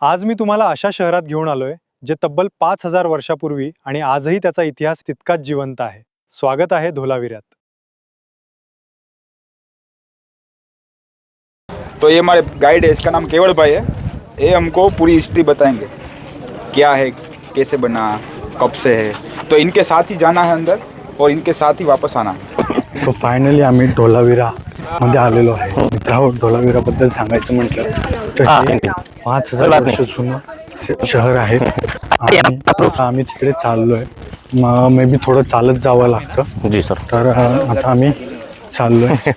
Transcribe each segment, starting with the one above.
आज मी तुम्हाला अशा शहरात घेऊन आलोय जे तब्बल 5000 वर्षापूर्वी आणि आजही त्याचा इतिहास तितकाच जिवंत आहे. स्वागत आहे धोलावीऱ्यात. तो ये हमारे गाइड है, इसका नाम केवल भाई है. ये हमको पूरी हिस्ट्री बताएंगे, क्या है, कैसे बना, कब से है. तो इनके साथ ही जाना है अंदर और इनके साथ ही वापस आना है. सो फायनली आम्ही धोलावीरा मध्ये आलेलो आहे. मित्रांनो, धोलावीराबद्दल सांगायचं म्हटलं तर हे 5000 वर्ष जुनं शहर आहे आणि आम्ही तिकडे चाललोय. मे बी थोडं चालत जावं लागतं. जी सर. तर आता आम्ही चाललोय.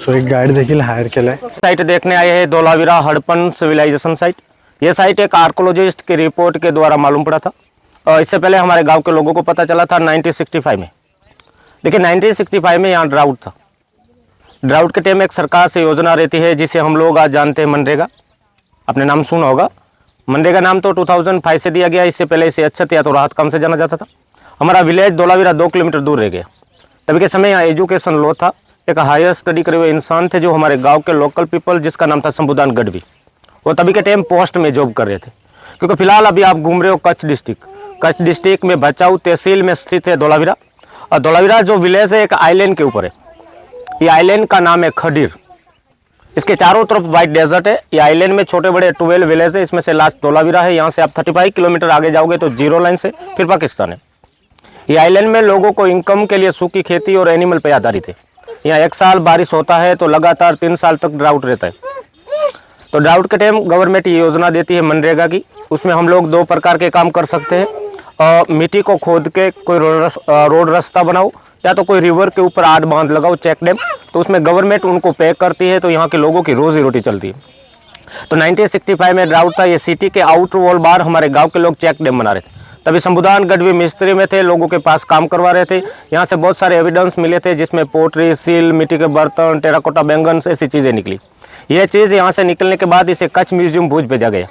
सो एक गाइड देखील हायर केलाय. साइट देखने आए हैं धोलावीरा हड़प्पन सिविलाइजेशन साइट. ये साइट एक आर्कोलॉजिस्ट की रिपोर्ट के द्वारा मालूम पड़ा था. इससे पहले हमारे गांव के लोगों को पता चला था 1965 में. देखिए 1965 में यहाँ ड्राउट था. ड्राउट के टाइम एक सरकार से योजना रहती है जिसे हम लोग आज जानते हैं मनरेगा. आपने नाम सुना होगा. मनरेगा नाम तो 2005 से दिया गया. इससे पहले इसे अच्छत या तो राहत काम से जाना जाता था. हमारा विलेज धोलावीरा 2 किलोमीटर दूर रह गया. तभी के समय यहाँ एजुकेशन लो था. एक हायर स्टडी करे हुए इंसान थे जो हमारे गांव के लोकल पीपल, जिसका नाम था शंभुदान गढ़वी. वो तभी के टाइम पोस्ट में जॉब कर रहे थे. क्योंकि फिलहाल अभी आप घूम रहे हो कच्छ डिस्ट्रिक्ट. कच्छ डिस्ट्रिक्ट में भचाऊ तहसील में स्थित है धोलावीरा. और धोलावीरा जो विलेज है एक आइलैंड के ऊपर है. ये आइलैंड का नाम है खडीर. इसके चारों तरफ वाइट डेजर्ट है. ये आइलैंड में छोटे बड़े 12 विलेज है. इसमें से लास्ट धोलावीरा है. यहाँ से आप 35 किलोमीटर आगे जाओगे तो जीरो लाइन से फिर पाकिस्तान है. ये आइलैंड में लोगों को इनकम के लिए सूखी खेती और एनिमल पे आधारित है. यहाँ एक साल बारिश होता है तो लगातार 3 साल तक ड्राउट रहता है. तो ड्राउट के टाइम गवर्नमेंट ये योजना देती है मनरेगा की. उसमें हम लोग 2 प्रकार के काम कर सकते हैं. मिट्टी को खोद के कोई रोड रास्ता बनाओ या तो कोई रिवर के ऊपर आड़ बांध लगाओ, चेक डैम. तो उसमें गवर्नमेंट उनको पे करती है. तो यहाँ के लोगों की रोजी रोटी चलती है. तो 1965 में ड्राउट था. ये सिटी के आउटर वॉल बार हमारे गांव के लोग चेक डैम बना रहे थे. तभी शंभुदान गढ़वी मिस्त्री में थे, लोगों के पास काम करवा रहे थे. यहाँ से बहुत सारे एविडेंस मिले थे जिसमें पोट्री, सील, मिट्टी के बर्तन, टेराकोटा बैंगन ऐसी चीज़ें निकली. ये चीज़ यहाँ से निकलने के बाद इसे कच्छ म्यूजियम भुज भेजा गया.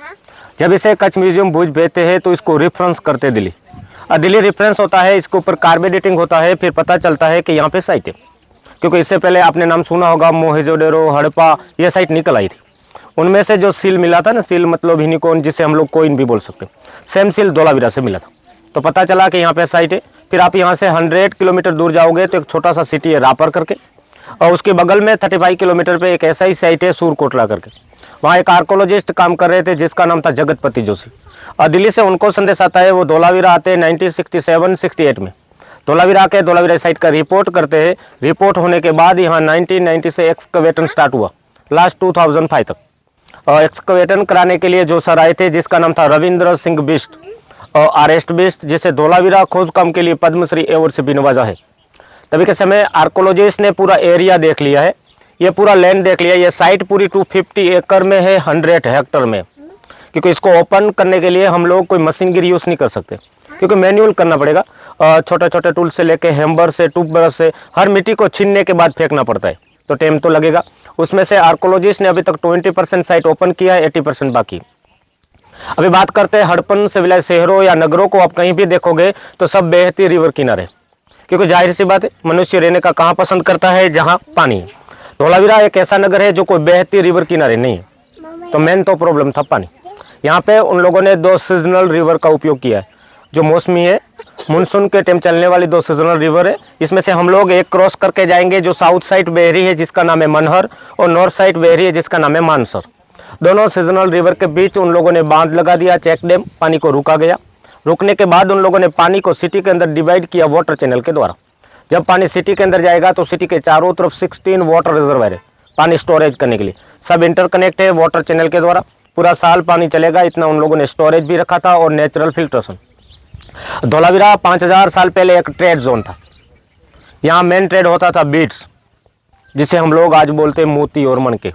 जब इसे कच्छ म्यूजियम भुज भेजते हैं तो इसको रेफरेंस करते दिल्ली. और दिल्ली रेफरेंस होता है, इसके ऊपर कार्बन डेटिंग होता है. फिर पता चलता है कि यहाँ पे साइट है. क्योंकि इससे पहले आपने नाम सुना होगा मोहेंजोदड़ो, हड़प्पा, ये साइट निकल आई थी. उनमें से जो सील मिला था ना, सील मतलब हिनिकोन, जिसे हम लोग कोइन भी बोल सकते हैं, सेम सील धोलावीरा से मिला था. तो पता चला कि यहाँ पे साइट है. फिर आप यहाँ से 100 किलोमीटर दूर जाओगे तो एक छोटा सा सिटी है रापर करके. और उसके बगल में 35 किलोमीटर पे एक ऐसा ही साइट है सूरकोटला करके. वहाँ एक आर्कोलॉजिस्ट काम कर रहे थे जिसका नाम था जगतपति जोशी. और दिल्ली से उनको संदेश आता है, वो धोलावीरा आते हैं 1967-68 में. धोलावीरा आके धोलावीरा साइट का रिपोर्ट करते हैं. रिपोर्ट होने के बाद यहाँ 1990 से एक्सकवेशन स्टार्ट हुआ लास्ट 2005 तक. और एक्सकवेशन कराने के लिए जो सर आए थे जिसका नाम था रविंद्र सिंह बिस्ट और आरेस्ट बिस्ट, जिसे धोलावीरा खोज काम के लिए पद्मश्री अवार्ड से भी नवाजा है. तभी के समय आर्कोलॉजिस्ट ने पूरा एरिया देख लिया है. ये पूरा लैंड देख लिया. ये साइट पूरी 250 एकड़ में है, 100 हेक्टर में. क्योंकि इसको ओपन करने के लिए हम लोग कोई मशीनगिरी यूज़ नहीं कर सकते, क्योंकि मैनुअल करना पड़ेगा. छोटे छोटे टूल से लेके हैमर से, ट्यूब ब्रश से हर मिट्टी को छीनने के बाद फेंकना पड़ता है. तो टाइम तो लगेगा. उसमें से आर्कोलॉजिस्ट ने अभी तक 20% साइट ओपन किया है, 80% बाकी. अभी बात करते हैं हड़प्पन सिविलाइज शहरों या नगरों को. आप कहीं भी देखोगे तो सब बहती रिवर किनारे. क्योंकि जाहिर सी बात है, मनुष्य रहने का कहाँ पसंद करता है, जहाँ पानी है. धोलावीरा एक ऐसा नगर है जो कोई बहती रिवर किनारे नहीं है. तो मेन तो प्रॉब्लम था पानी. यहाँ पे उन लोगों ने 2 सीजनल रिवर का उपयोग किया है. जो मौसमी है, मानसून के टाइम चलने वाली 2 सीजनल रिवर है. इसमें से हम लोग एक क्रॉस करके जाएंगे जो साउथ साइड बह रही है जिसका नाम है मनहर, और नॉर्थ साइड बह रही है जिसका नाम है मानसर. दोनों सीजनल रिवर के बीच उन लोगों ने बांध लगा दिया, चेक डैम. पानी को रुका गया. रुकने के बाद उन लोगों ने पानी को सिटी के अंदर डिवाइड किया वाटर चैनल के द्वारा. जब पानी सिटी के अंदर जाएगा तो सिटी के चारों तरफ 16 वाटर रिजर्वायर है पानी स्टोरेज करने के लिए. सब इंटरकनेक्ट है वाटर चैनल के द्वारा. पूरा साल पानी चलेगा, इतना उन लोगों ने स्टोरेज भी रखा था और नेचुरल फिल्ट्रेशन. धोलावीरा 5000 साल पहले एक ट्रेड जोन था. यहाँ मेन ट्रेड होता था बीड्स, जिसे हम लोग आज बोलते हैं मोती और मनके.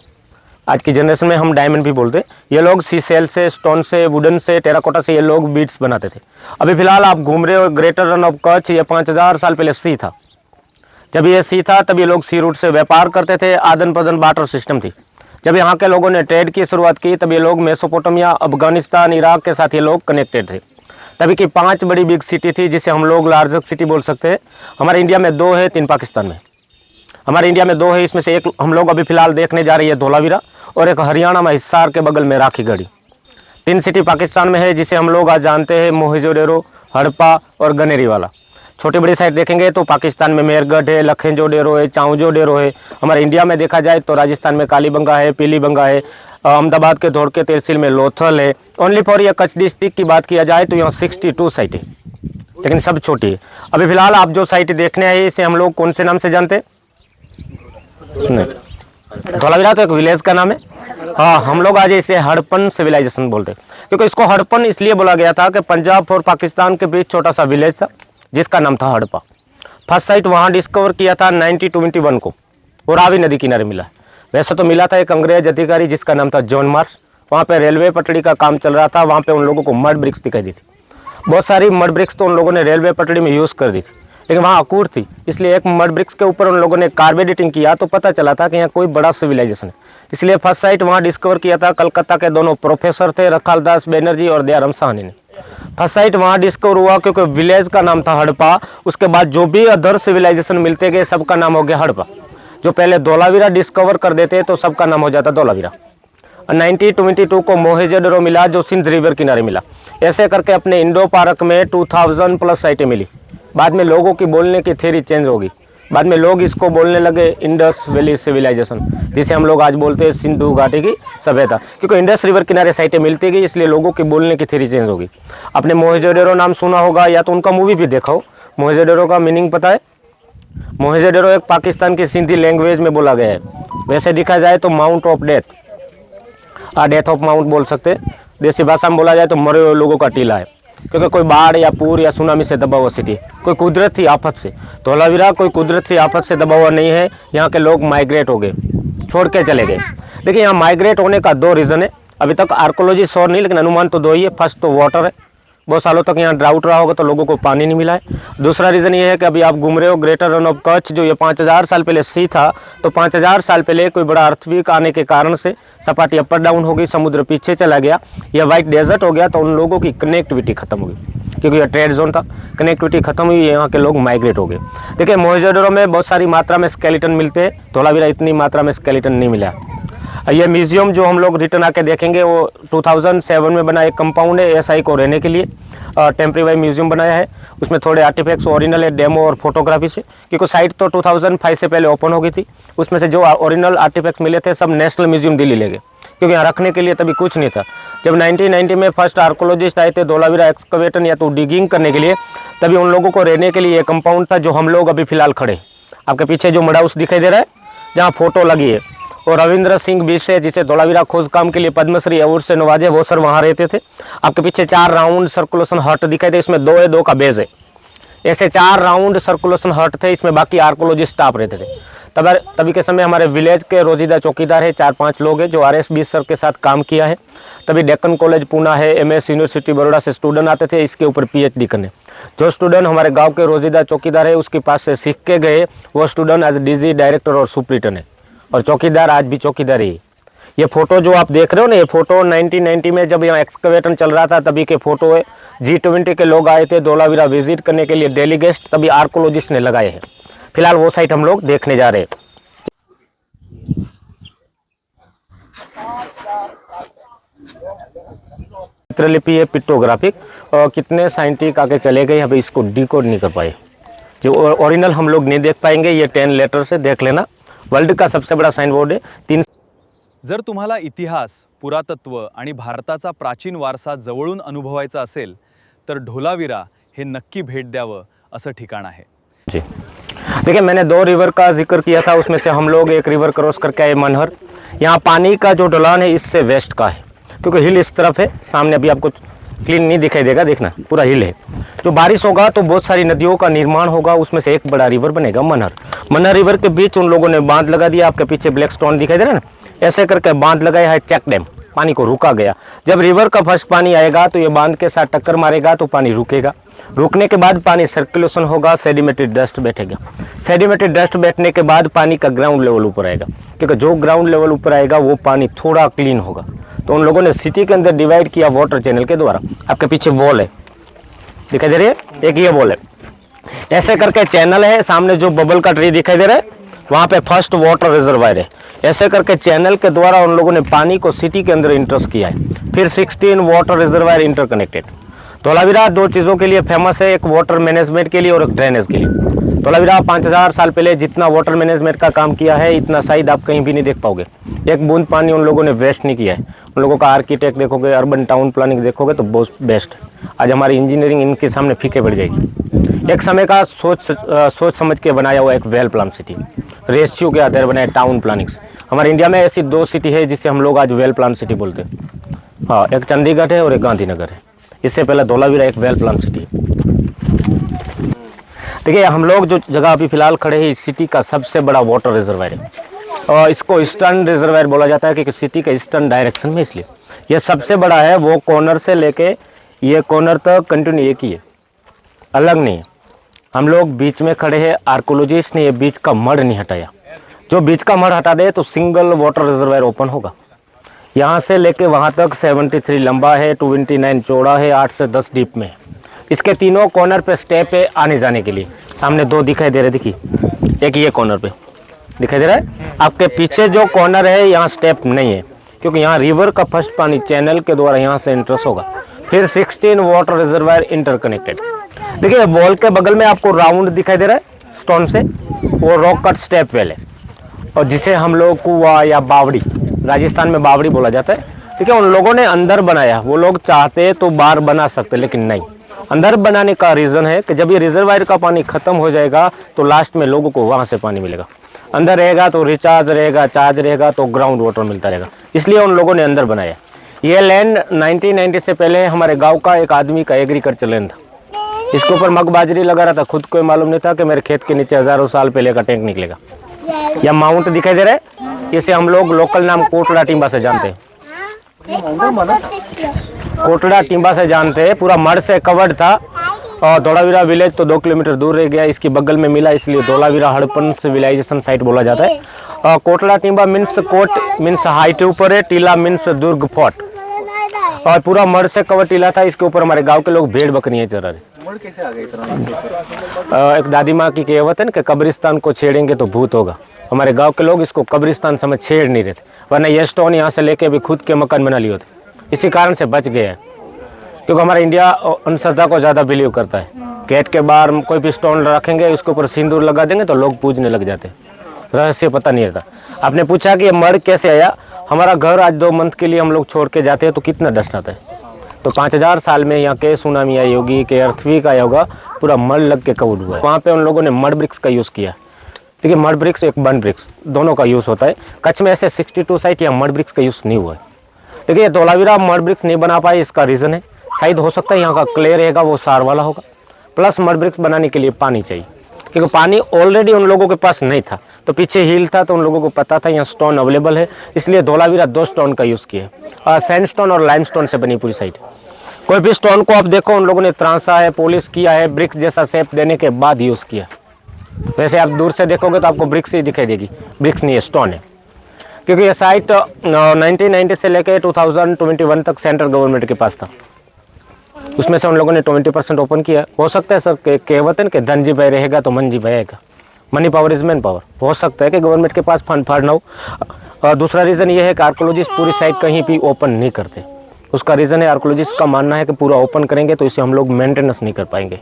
आज की जनरेशन में हम डायमंड भी बोलते हैं. ये लोग सी सेल से, स्टोन से, वुडन से, टेराकोटा से ये लोग बीड्स बनाते थे. अभी फिलहाल आप घूम रहे हो ग्रेटर रन ऑफ कच्छ. ये 5000 साल पहले सी था. जब ये सी था तब ये लोग सी रूट से व्यापार करते थे. आदान प्रदान बार्टर सिस्टम थी. जब यहाँ के लोगों ने ट्रेड की शुरुआत की तब ये लोग मेसोपोटामिया, अफगानिस्तान, इराक के साथ ये लोग कनेक्टेड थे. तभी की 5 बड़ी बिग सिटी थी जिसे हम लोग लार्जेस्ट सिटी बोल सकते हैं. हमारे इंडिया में 2 है, 3 पाकिस्तान में. हमारे इंडिया में 2 है, इसमें से एक हम लोग अभी फिलहाल देखने जा रही है धोलावीरा, और एक हरियाणा में हिसार के बगल में राखीगढ़ी. तीन सिटी पाकिस्तान में है जिसे हम लोग आज जानते हैं मोहनजोदड़ो, हड़प्पा और गनेरी वाला। छोटी बड़ी साइट देखेंगे तो पाकिस्तान में मेरगढ़ है, लखेंजोडेरो है, चाऊजोडेरो है। हमारे इंडिया में देखा जाए तो राजस्थान में कालीबंगा है, पीलीबंगा है, अहमदाबाद के धोड़के तहसील में लोथल है। ओनली फॉर ये कच्छ डिस्ट्रिक्ट की बात किया जाए तो यहाँ 62 साइट है, लेकिन सब छोटी है। अभी फिलहाल आप जो साइट देखने आए इसे हम लोग कौन से नाम से जानते हैं? धोलावीरा तो एक विलेज का नाम है। हाँ, हम लोग आज इसे हड़प्पन सिविलाइजेशन बोलते हैं, क्योंकि इसको हड़प्पन इसलिए बोला गया था कि पंजाब और पाकिस्तान के बीच छोटा सा विलेज था जिसका नाम था हड़प्पा। फर्स्ट साइट वहाँ डिस्कवर किया था 1921 को, और रावी नदी किनारे मिला। वैसे तो मिला था एक अंग्रेज अधिकारी जिसका नाम था जॉन मार्श। वहाँ पे रेलवे पटड़ी का काम चल रहा था। वहाँ पे उन लोगों को मड ब्रिक्स दिखाई दी थी। बहुत सारी मड ब्रिक्स तो उन लोगों ने रेलवे पटड़ी में यूज़ कर दी थी, लेकिन वहाँ अकूर थी, इसलिए एक मड ब्रिक्स के ऊपर उन लोगों ने कार्ब एडिटिंग किया तो पता चला था कि यहाँ कोई बड़ा सिविलाइजेशन है। इसलिए फर्स्ट साइट वहाँ डिस्कवर किया था। कलकत्ता के दोनों प्रोफेसर थे, रखाल दास बैनर्जी और दयाराम साहनी ने। फर्स्ट साइट वहाँ डिस्कवर हुआ क्योंकि विलेज का नाम था हड़प्पा। उसके बाद जो भी अदर सिविलाइजेशन मिलते गए सबका नाम हो गया हड़प्पा। जो पहले धोलावीरा डिस्कवर कर देते तो सबका नाम हो जाता धोलावीरा। 1922 को मोहनजोदड़ो मिला जो सिंध रिवर किनारे मिला। ऐसे करके अपने इंडो पार्क में 2000 प्लस साइटें मिली। बाद में लोगों की बोलने की थ्योरी चेंज होगी। बाद में लोग इसको बोलने लगे इंडस वैली सिविलाइजेशन, जिसे हम लोग आज बोलते हैं सिंधु घाटी की सभ्यता, क्योंकि इंडस रिवर किनारे साइटें मिलती गई इसलिए लोगों की बोलने की थ्योरी चेंज होगी। आपने मोहनजोदड़ो नाम सुना होगा या तो उनका मूवी भी देखा हो। मोहनजोदड़ो का मीनिंग पता है? मोहनजोदड़ो एक पाकिस्तान की सिंधी लैंग्वेज में बोला गया है। वैसे देखा जाए तो mount of death, death of mount बोल सकते हैं। देसी भाषा में बोला जाए तो मरे हुए लोगों का टीला है, क्योंकि कोई बाढ़ या पूर या सुनामी से दबा हुआ सिटी है, कोई कुदरती आफत से। धोलावीरा कोई कुदरती आफत से दबा हुआ नहीं है। यहाँ के लोग माइग्रेट हो गए, छोड़ के चले गए। देखिए, यहाँ माइग्रेट होने का दो रीज़न है। अभी तक आर्कोलॉजी श्योर नहीं, लेकिन अनुमान तो दो ही है। फर्स्ट तो वाटर है, बहुत सालों तक यहाँ ड्राउट रहा होगा तो लोगों को पानी नहीं मिला है। दूसरा रीज़न ये है कि अभी आप घूम रहे हो ग्रेटर रन ऑफ कच्छ, जो ये 5000 साल पहले सी था, तो 5000 साल पहले कोई बड़ा अर्थक्वेक आने के कारण से सपाटी अपर डाउन हो गई, समुद्र पीछे चला गया, यह वाइट डेजर्ट हो गया, तो उन लोगों की कनेक्टिविटी खत्म हो गई, क्योंकि यह ट्रेड जोन था। कनेक्टिविटी खत्म हुई, यहाँ के लोग माइग्रेट हो गए। देखिए, मोहनजोदड़ो में बहुत सारी मात्रा में स्केलेटन मिलते हैं। धोलावीरा इतनी मात्रा में स्केलेटन नहीं मिला। ये म्यूजियम जो हम लोग रिटर्न आके देखेंगे वो 2007 में बना एक कंपाउंड है एसआई को रहने के लिए। टेम्परेरी म्यूजियम बनाया है। उसमें थोड़े आर्टिफैक्ट्स ओरिजिनल है, डेमो और फोटोग्राफी से, क्योंकि साइट तो 2005 से पहले ओपन हो गई थी। उसमें से जो ओरिजिनल आर्टिफैक्ट्स मिले थे सब नेशनल म्यूजियम दिल्ली ले गए, क्योंकि यहाँ रखने के लिए तभी कुछ नहीं था। जब 1990 में फर्स्ट आर्कोलॉजिस्ट आए थे धोलावीरा एक्सकवेशन या तो डिगिंग करने के लिए, तभी उन लोगों को रहने के लिए ये कंपाउंड था जो हम लोग अभी फिलहाल खड़े। आपके पीछे जो मड़ा हाउस दिखाई दे रहा है जहाँ फोटो लगी है, और रविंद्र सिंह बिसे जिसे धोलावीरा खोज काम के लिए पद्मश्री अवार्ड से नवाजे, वो सर वहाँ रहते थे। आपके पीछे 4 राउंड सर्कुलेशन हट दिखाई दे, इसमें 2 है, 2 का बेस है। ऐसे 4 राउंड सर्कुलेशन हट थे, इसमें बाकी आर्कोलॉजिस्ट स्टाफ रहते थे। तभी के समय हमारे विलेज के रोजीदा चौकीदार है, 4-5 लोग हैं जो RS20 सर के साथ काम किया है। तभी डेक्कन कॉलेज पूना है, MS यूनिवर्सिटी बड़ौदा से स्टूडेंट आते थे इसके ऊपर PhD करने। जो स्टूडेंट हमारे गाँव के रोजीदा चौकीदार है उसके पास से सीख के गए, वो स्टूडेंट आज DG डायरेक्टर और सुपरिटेंडेंट है, और चौकीदार आज भी चौकीदार ही। ये फोटो जो आप देख रहे हो ना, ये फोटो 1990 में जब यहाँ एक्सकवेशन चल रहा था तभी के फोटो है। G20 के लोग आए थे धोलावीरा विजिट करने के लिए, डेली गेस्ट, तभी आर्कोलॉजिस्ट ने लगाए हैं। फिलहाल वो साइट हम लोग देखने जा रहे हैं। चित्रलिपि है, पिक्टोग्राफिक, और कितने साइंटिस्ट आके चले गए अभी इसको डिकोड नहीं कर पाए। जो ओरिजिनल हम लोग नहीं देख पाएंगे, ये 10 लेटर से देख लेना। वर्ल्ड का सबसे बड़ा साइन बोर्ड है। 3 जर तुम्हाला इतिहास, पुरातत्व आणि भारताचा प्राचीन वारसा जवळून अनुभवायचा असेल तर ढोलावीरा हे नक्की भेट द्यावं असं ठिकाण आहे। जी देखिए, मैंने 2 रिवर का जिक्र किया था, उसमें से हम लोग एक रिवर क्रॉस करके आए मनहर। यहाँ पानी का जो ढलान है इससे वेस्ट का है, क्योंकि हिल इस तरफ है। सामने अभी आपको क्लीन नहीं दिखाई देगा, देखना पूरा हिल है। जो बारिश होगा तो बहुत सारी नदियों का निर्माण होगा, उसमें से एक बड़ा रिवर बनेगा मनहर। मनहर रिवर के बीच उन लोगों ने बांध लगा दिया। आपके पीछे ब्लैक स्टोन दिखाई दे रहा है ना, ऐसे करके बांध लगाया है, चेक डैम। पानी को रुका गया। जब रिवर का फर्स्ट पानी आएगा तो ये बांध के साथ टक्कर मारेगा तो पानी रुकेगा। रुकने के बाद पानी सर्कुलेशन होगा, सेडिमेंट्री डस्ट बैठेगा। सेडिमेंट्री डस्ट बैठने के बाद पानी का ग्राउंड लेवल ऊपर आएगा, क्योंकि जो ग्राउंड लेवल ऊपर आएगा वो पानी थोड़ा क्लीन होगा। तो उन लोगों ने सिटी के अंदर डिवाइड किया वाटर चैनल के द्वारा। आपके पीछे वॉल है, दिखाई दे रही है, एक ये वॉल है। ऐसे करके चैनल है। सामने जो बबल का ट्री दिखाई दे रहा है, वहाँ पे फर्स्ट वाटर रिजर्वायर है। ऐसे करके चैनल के द्वारा उन लोगों ने पानी को सिटी के अंदर इंटरेस्ट किया है। फिर 16 वाटर रिजर्वायर इंटरकनेक्टेड। धोलावीरा दो चीज़ों के लिए फेमस है, एक वाटर मैनेजमेंट के लिए और एक ड्रेनेज के लिए। धोलावीरा 5000 साल पहले जितना वाटर मैनेजमेंट का काम किया है इतना शायद आप कहीं भी नहीं देख पाओगे। एक बूंद पानी उन लोगों ने वेस्ट नहीं किया है। उन लोगों का आर्किटेक्ट देखोगे, अर्बन टाउन प्लानिंग देखोगे तो बहुत बेस्ट है। आज हमारी इंजीनियरिंग इनके सामने फीके पड़ जाएगी। एक समय का सोच समझ के बनाया हुआ एक वेल प्लान सिटी, रेशियो के आधार बनाए टाउन प्लानिंग्स। हमारे इंडिया में ऐसी दो सिटी है जिसे हम लोग आज वेल प्लान सिटी बोलते हैं। हाँ, एक चंडीगढ़ है और एक गांधीनगर है। इससे पहले धोलावीरा एक वेल प्लान सिटी है। देखिए, हम लोग जो जगह अभी फिलहाल खड़े हैं इस सिटी का सबसे बड़ा वाटर रिजर्वायर है और इसको ईस्टर्न रिजर्वायर बोला जाता है क्योंकि सिटी के ईस्टर्न डायरेक्शन में, इसलिए ये सबसे बड़ा है। वो कॉर्नर से लेके ये कॉर्नर तक कंटिन्यू एक ही है, अलग नहीं है। हम लोग बीच में खड़े हैं। आर्कोलॉजिस्ट ने ये बीच का मड नहीं हटाया। जो बीच का मड हटा दे तो सिंगल वाटर रिजर्वायर ओपन होगा। यहाँ से लेके वहाँ तक 73 लंबा है, 29 चौड़ा है, 8 से 10 डीप में। इसके तीनों कॉर्नर पे स्टेप है आने जाने के लिए। सामने दो दिखाई दे रहे, देखिए एक ये कॉर्नर पे दिखाई दे रहा है। आपके पीछे जो कॉर्नर है यहाँ स्टेप नहीं है क्योंकि यहाँ रिवर का फर्स्ट पानी चैनल के द्वारा यहाँ से इंट्रेस होगा। फिर 16 वाटर रिजर्वायर इंटरकनेक्टेड। देखिए, वॉल के बगल में आपको राउंड दिखाई दे रहा है स्टोन से, वो रॉक कट स्टेप वेल है और जिसे हम लोग कुआ या बावड़ी, राजस्थान में बावड़ी बोला जाता है। ठीक है, उन लोगों ने अंदर बनाया। वो लोग चाहते तो बाहर बना सकते लेकिन नहीं। अंदर बनाने का रीज़न है कि जब ये रिजर्वायर का पानी खत्म हो जाएगा तो लास्ट में लोगों को वहाँ से पानी मिलेगा। अंदर रहेगा तो रिचार्ज रहेगा, चार्ज रहेगा तो ग्राउंड वाटर मिलता रहेगा, इसलिए उन लोगों ने अंदर बनाया। ये लैंड 1990 से पहले हमारे गांव का एक आदमी का एग्रीकल्चर लैंड था। इसके ऊपर मग बाजरी लगा रहा था। खुद को मालूम नहीं था कि मेरे खेत के नीचे हज़ारों साल पहले का टैंक निकलेगा। या माउंट दिखाई दे रहा है, इसे हम लोग लोकल नाम कोटड़ा टिम्बा से जानते हैं। कोटड़ा टिम्बा से जानते हैं। पूरा मड से कवर्ड था और धोलावीरा विलेज तो 2 किलोमीटर दूर रह गया, इसकी बगल में मिला, इसलिए धोलावीरा हड़प्पन सिविलाइजेशन साइट बोला जाता है। कोटड़ा टिम्बा मीन्स कोट मीन्स हाइट ऊपर है, टीला मीन्स दुर्ग फोर्ट और पूरा मड से कवर टीला था। इसके ऊपर हमारे गांव के लोग भेड़ बकरियां चरा रहे। कैसे आ गए? एक दादी माँ की कहावत है ना कि कब्रिस्तान को छेड़ेंगे तो भूत होगा। हमारे गांव के लोग इसको कब्रिस्तान समझ छेड़ नहीं रहे थे, वरना ये स्टोन यहाँ से लेके भी खुद के मकान बना लिए होते। इसी कारण से बच गए हैं क्योंकि हमारा इंडिया अंधश्रद्धा को ज़्यादा बिलीव करता है। गेट के बाहर कोई भी स्टोन रखेंगे, उसके ऊपर सिंदूर लगा देंगे तो लोग पूजने लग जाते। रहस्य पता नहीं रहता। आपने पूछा कि ये मड कैसे आया। हमारा घर आज 2 मंथ के लिए हम लोग छोड़ के जाते हैं तो कितना डस्ट आता है। तो 5000 साल में यहाँ के सुनामी आई होगी, के अर्थक्वेक आया होगा, पूरा मड लग के कवर हुआ है। वहाँ पे उन लोगों ने मड ब्रिक्स का यूज़ किया। देखिए, मड ब्रिक्स एक बर्न ब्रिक्स दोनों का यूज़ होता है। कच्छ में ऐसे 62 साइट या मड ब्रिक्स का यूज़ नहीं हुआ है। देखिए, धोलावीरा मड ब्रिक्स नहीं बना पाए, इसका रीज़न है शायद हो सकता है यहाँ का क्ले रहेगा वो सार वाला होगा, प्लस मड ब्रिक्स बनाने के लिए पानी चाहिए क्योंकि पानी ऑलरेडी उन लोगों के पास नहीं था। तो पीछे हिल था तो उन लोगों को पता था यहाँ स्टोन अवेलेबल है, इसलिए धोलावीरा 2 स्टोन का यूज़ किया। सैंडस्टोन और लाइमस्टोन से बनी पूरी साइट। कोई भी स्टोन को आप देखो उन लोगों ने त्रांसा है, पॉलिश किया है, ब्रिक्स जैसा शेप देने के बाद यूज़ किया। वैसे आप दूर से देखोगे तो आपको ब्रिक्स ही दिखाई देगी, ब्रिक्स नहीं है, स्टोन है। क्योंकि ये साइट 1990 से लेकर 2021 तक सेंट्रल गवर्नमेंट के पास था। उसमें से उन लोगों ने 20% ओपन किया। हो सकता है सर कहावत है कि धन जी भाई रहेगा तो मन जी भाएगा। Money power is man power. हो सकता है कि गवर्नमेंट के पास फंड ना हो। और दूसरा रीज़न ये है कि आर्कोलॉजिस्ट पूरी साइट कहीं भी ओपन नहीं करते। उसका रीज़न है आर्कोलॉजिस्ट का मानना है कि पूरा ओपन करेंगे तो इसे हम लोग मेंटेनेंस नहीं कर पाएंगे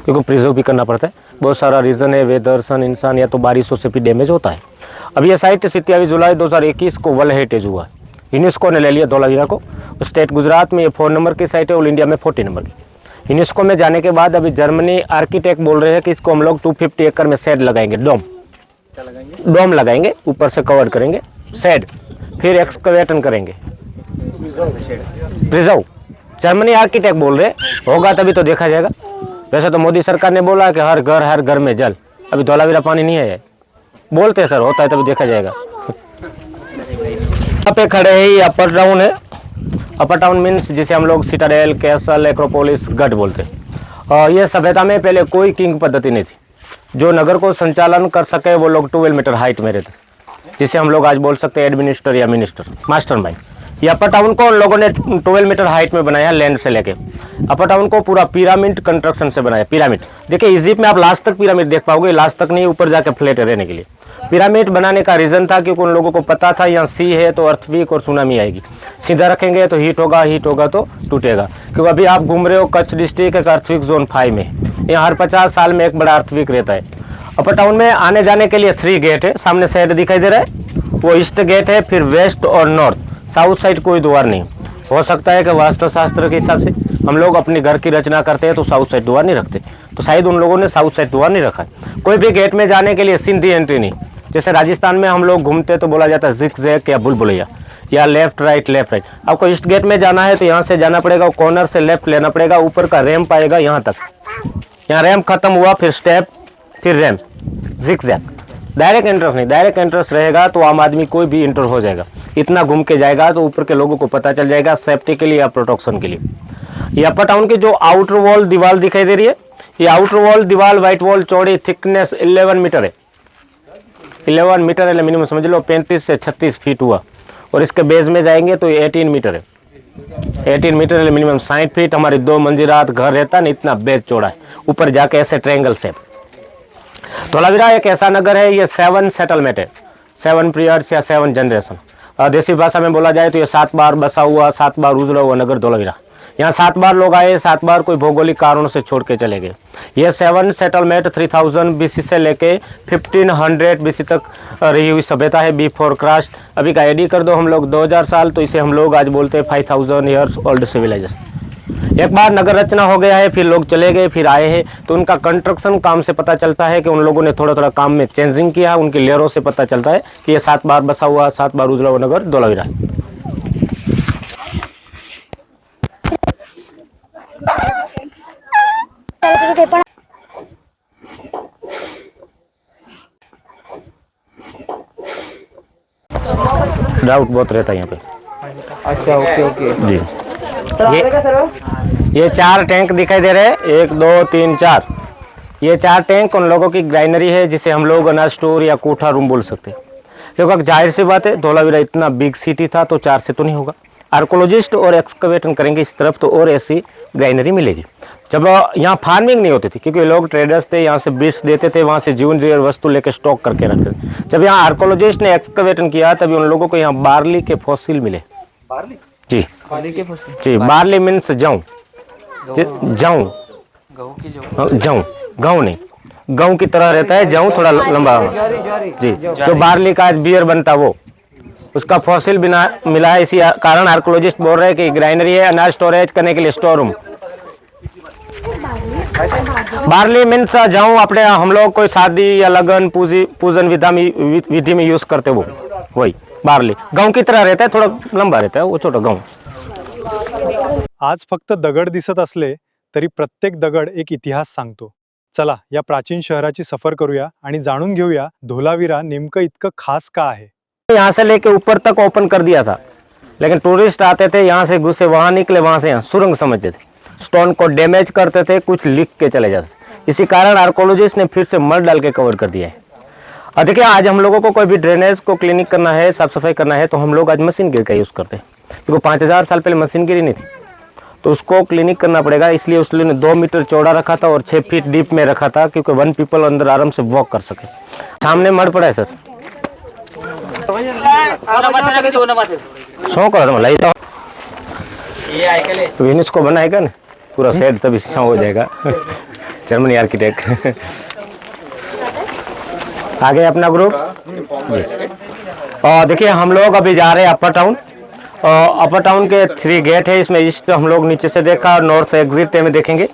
क्योंकि प्रिजर्व भी करना पड़ता है। बहुत सारा रीज़न है, वेदर, सन, इंसान या तो बारिशों से भी डैमेज होता है। अब ये साइट 27 जुलाई 2021 को वर्ल्ड हेरिटेज हुआ। यूनेस्को ने ले लिया धोलावीरा को। स्टेट गुजरात में ये 4 नंबर की साइट है, ऑल इंडिया में 40 नंबर की। यूनेस्को में जाने के बाद अभी जर्मनी आर्किटेक्ट बोल रहे हैं कि इसको हम लोग 250 एकड़ में शेड लगाएंगे, डोम लगाएंगे, ऊपर से कवर करेंगे शेड, फिर एक्सकवेशन करेंगे, प्रिजर्व। जर्मनी आर्किटेक्ट बोल रहे, होगा तभी तो देखा जाएगा। वैसे तो मोदी सरकार ने बोला कि हर घर में जल। अभी धोलावीरा पानी नहीं है, बोलते हैं सर, होता है तभी देखा जाएगा। यहाँ पे खड़े हैं, ये अपर टाउन है। अपर टाउन मीन्स जिसे हम लोग सिटाडेल, कैसल, एक्रोपोलिस, गढ़ बोलते हैं। और ये सभ्यता में पहले कोई किंग पद्धति नहीं थी। जो नगर को संचालन कर सके वो लोग 12 मीटर हाइट में रहते, जिसे हम लोग आज बोल सकते हैं एडमिनिस्टर या मिनिस्टर, मास्टरमाइंड। ये अपर टाउन को उन लोगों ने 12 मीटर हाइट में बनाया लैंड से लेके। अपर टाउन को पूरा पिरामिड कंस्ट्रक्शन से बनाया। पिरामिड देखिए, इजिप्ट में आप लास्ट तक पिरामिड देख पाओगे, लास्ट तक नहीं, ऊपर जाके फ्लैट रहने के लिए। पिरामिड बनाने का रीज़न था क्योंकि उन लोगों को पता था यहाँ सी है तो अर्थक्वेक और सुनामी आएगी, सीधा रखेंगे तो हीट होगा तो टूटेगा। क्योंकि अभी आप घूम रहे हो कच्छ डिस्ट्रिक्ट एक अर्थक्वेक जोन 5 में, यहाँ हर 50 साल में एक बड़ा अर्थक्वेक रहता है। अपर टाउन में आने जाने के लिए 3 गेट है, सामने शहर दिखाई दे रहा है वो ईस्ट गेट है, फिर वेस्ट और नॉर्थ, साउथ साइड कोई द्वार नहीं। हो सकता है कि वास्तुशास्त्र के हिसाब से हम लोग अपने घर की रचना करते हैं तो साउथ साइड द्वार नहीं रखते, तो शायद उन लोगों ने साउथ साइड द्वार नहीं रखा है। कोई भी गेट में जाने के लिए सीधी एंट्री नहीं, जैसे राजस्थान में हम लोग घूमते तो बोला जाता है जिग जैग या बुलबुलैया या लेफ्ट राइट। आपको ईस्ट गेट में जाना है तो यहाँ से जाना पड़ेगा, कॉर्नर से लेफ्ट लेना पड़ेगा, ऊपर का रैंप आएगा यहाँ तक, यहाँ रैंप खत्म हुआ फिर स्टेप फिर ramp, zig zag. Direct entrance नहीं, डायरेक्ट एंट्रेंस रहेगा तो आम आदमी कोई भी इंटर हो जाएगा, इतना घूम के जाएगा तो ऊपर के लोगों को पता चल जाएगा सेफ्टी के लिए या प्रोटेक्शन के लिए। ये अपर टाउन की जो आउटर वॉल दीवार दिखाई दे रही है, ये आउटर वॉल दीवार व्हाइट वॉल चौड़ी थिकनेस 11 मीटर है, 11 मीटर है मिनिमम समझ लो, 35 से 36 फीट हुआ। और इसके बेस में जाएंगे तो 18 मीटर है, 18 मीटर है मिनिमम 60 फीट। हमारी 2 मंजिलात घर रहता ना, इतना बेस चौड़ा है, ऊपर जाके ऐसे ट्रायंगल से। धोलावीरा एक ऐसा नगर है, ये 7 सेटलमेंट है, 7 पीरियड्स या 7 जनरेशन। देसी भाषा में बोला जाए तो ये 7 बार बसा हुआ 7 बार उजड़ा हुआ नगर धोलावीरा। यहाँ 7 बार लोग आए, 7 बार कोई भौगोलिक कारणों से छोड़ के चले गए। ये 7 सेटलमेंट 3000 BC से लेके 1500 BC तक रही हुई सभ्यता है, बिफोर क्रास्ट। अभी का एडी कर दो हम लोग 2000 साल, तो इसे हम लोग आज बोलते हैं 5000 ईयर्स ओल्ड सिविलाइजेशन। एक बार नगर रचना हो गया है, फिर लोग चले गए, फिर आए हैं, तो उनका कंस्ट्रक्शन काम से पता चलता है कि उन लोगों ने थोड़ा थोड़ा काम में चेंजिंग किया, उनकी लेयरों से पता चलता है कि ये 7 बार बसा हुआ 7 बार उजड़ा हुआ नगर धोलावीरा। डाउट बहुत रहता है यहाँ पे। अच्छा ओके जी, ये 4 टैंक दिखाई दे रहे हैं, 1 2 3 4। ये 4 टैंक उन लोगों की ग्राइनरी है जिसे हम लोग अनाज स्टोर या कोठा रूम बोल सकते हैं। क्योंकि जाहिर सी बात है धोलावीरा इतना बिग सिटी था तो 4 से तो नहीं होगा। आर्कोलॉजिस्ट और एक्सकवेशन करेंगे इस तरफ तो और ऐसी ग्राइनरी मिलेगी। जब यहाँ फार्मिंग नहीं होती थी क्योंकि लोग ट्रेडर्स थे, यहाँ से बीज देते थे, वहाँ से जीवन जीवन वस्तु लेकर स्टॉक करके रखते थे। जब यहाँ आर्कोलॉजिस्ट ने एक्सकवेशन किया तभी उन लोगों को यहाँ बार्ली के फॉसिल मिले। बार्ली जी जी, बार्ली मीन्स जौ, गेहूँ नहीं, गेहूँ की तरह रहता है, जौ थोड़ा लंबा जी। जो बार्ली का आज बियर बनता वो उसका फॉसिल बिना मिला है, इसी कारण आर्कोलॉजिस्ट बोल रहे हैं कि ग्राइनरी है अनाज स्टोरेज करने के लिए स्टोर रूम। बार्ली मीन्स जौ, अपने हम लोग कोई शादी या लगन पूजन विधि में यूज करते वो वही बार्ली। गेहूं की तरह रहता है, थोड़ा लंबा रहता है वो छोटा गेहूं। आज फक्त दगड दिसत असले तरी प्रत्येक दगड एक इतिहास सांगतो। चला या प्राचीन शहराची सफर करूया आणि जाणून घेऊया धोलावीरा नेमकं इतकं खास का आहे। यहाँ से लेके ऊपर तक ओपन कर दिया था, लेकिन टूरिस्ट आते थे यहाँ से घुसे, वहाँ निकले, वहाँ से यहाँ सुरंग समझते थे, स्टोन को डैमेज करते थे, कुछ लिख के चले जाते थे। इसी कारण आर्कोलॉजिस्ट ने फिर से मड डाल के कवर कर दिया है। और देखिए आज हम लोगों को कोई भी ड्रेनेज को क्लीनिक करना है, साफ सफाई करना है, तो हम लोग आज मशीन गिर का यूज़ करते हैं क्योंकि 5000 साल पहले मशीन गिरी नहीं थी, तो उसको क्लीनिक करना पड़ेगा। इसलिए उसने 2 मीटर चौड़ा रखा था और 6 फीट डीप में रखा था क्योंकि 1 पीपल अंदर आराम से वॉक कर सके। सामने मड पड़ा है सर, शौक को बनाएगा ना पूरा सेट, तभी छाँव हो जाएगा। Germany architect. आगे अपना ग्रुप जी। और देखिए हम लोग अभी जा रहे हैं अपर टाउन। अपर टाउन के 3 गेट है, इसमें ईस्ट हम लोग नीचे से देखा और नॉर्थ से एग्जिट में देखेंगे।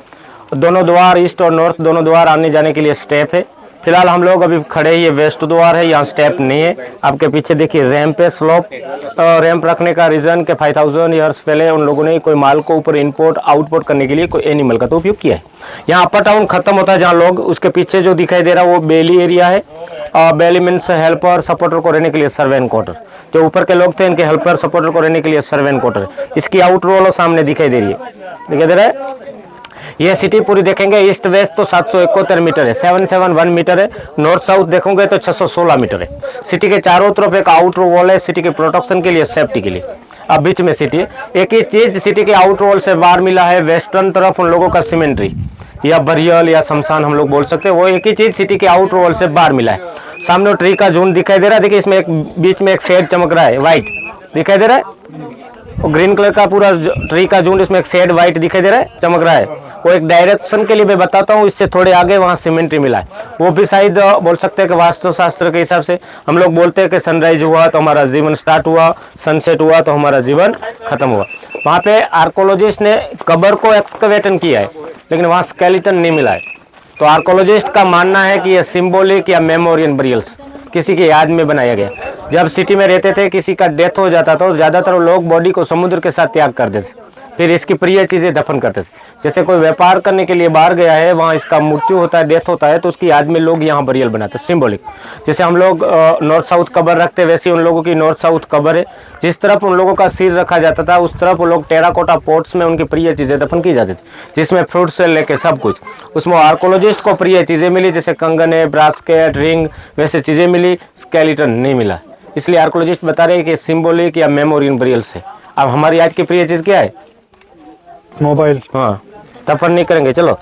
दोनों द्वार ईस्ट और नॉर्थ दोनों द्वार आने जाने के लिए स्टेप है। फिलहाल हम लोग अभी खड़े, ये वेस्ट द्वार है, यहाँ स्टेप नहीं है। आपके पीछे देखिए रैंप है, स्लोप। रैंप रखने का रीज़न के 5000 ईयर्स पहले उन लोगों ने कोई माल को ऊपर इम्पोर्ट आउटपोर्ट करने के लिए कोई एनिमल का तो उपयोग किया है। यहाँ अपर टाउन खत्म होता है जहाँ लोग, उसके पीछे जो दिखाई दे रहा है वो बेली एरिया है। बेली मीन्स हेल्पर सपोर्टर को रहने के लिए सर्वेंट क्वार्टर। जो ऊपर के लोग थे इनके हेल्पर सपोर्टर को रहने के लिए सर्वेंट क्वार्टर। इसकी आउटर वॉल सामने दिखाई दे रही है, दिखाई दे रहा है। ये सिटी पूरी देखेंगे ईस्ट वेस्ट तो 771 मीटर है, 771 मीटर है। नॉर्थ साउथ देखोगे तो 616 मीटर है। सिटी के चारों तरफ एक आउटर वॉल है, सिटी के प्रोटेक्शन के लिए, सेफ्टी के लिए। अब बीच में सिटी है। एक ही चीज सिटी के आउटर वॉल से बाहर मिला है, वेस्टर्न तरफ उन लोगों का सीमेंट्री या बरियल या शमशान हम लोग बोल सकते हैं, वो एक ही चीज सिटी के आउटर वॉल से बाहर मिला है। सामने ट्री का झुंड दिखाई दे रहा है। देखिए इसमें एक बीच में एक शेड चमक रहा है, वाइट दिखाई दे रहा है। वो ग्रीन कलर का पूरा ट्री का झुंड, इसमें एक शेड वाइट दिखाई दे रहा है, चमक रहा है। वो एक डायरेक्शन के लिए मैं बताता हूँ, इससे थोड़े आगे वहाँ सीमेंट्री मिला है। वो भी शायद बोल सकते हैं कि वास्तुशास्त्र के हिसाब से हम लोग बोलते हैं कि सनराइज हुआ तो हमारा जीवन स्टार्ट हुआ, सनसेट हुआ तो हमारा जीवन खत्म हुआ। वहाँ पे आर्कोलॉजिस्ट ने कबर को एक्सकवेटन किया है, लेकिन वहाँ स्केलेटन नहीं मिला है। तो आर्कोलॉजिस्ट का मानना है कि ये सिंबॉलिक या मेमोरियल बरियल्स किसी की याद में बनाया गया। जब सिटी में रहते थे, किसी का डेथ हो जाता था तो ज़्यादातर लोग बॉडी को समुद्र के साथ त्याग कर देते, फिर इसकी प्रिय चीज़ें दफन करते थे। जैसे कोई व्यापार करने के लिए बाहर गया है, वहाँ इसका मृत्यु होता है, डेथ होता है, तो उसकी याद में लोग यहाँ बरियल बनाते हैं, सिंबॉलिक। जैसे हम लोग नॉर्थ साउथ कबर रखते हैं, वैसे उन लोगों की नॉर्थ साउथ कबर है। जिस तरफ उन लोगों का सिर रखा जाता था, उस तरफ वो लोग टेराकोटा पॉट्स में उनकी प्रिय चीज़ें दफन की जाती थी, जिसमें फ्रूट से लेके सब कुछ। उसमें आर्कोलॉजिस्ट को प्रिय चीज़ें मिली, जैसे कंगन है, ब्रास्केट, रिंग, वैसे चीज़ें मिली, स्केलेटन नहीं मिला। इसलिए आर्कोलॉजिस्ट बता रहे हैं कि सिंबॉलिक या मेमोरियल बरियल्स है। अब हमारी आज की प्रिय चीज़ क्या है? मोबाइल। हाँ, दफन नहीं करेंगे, चलो।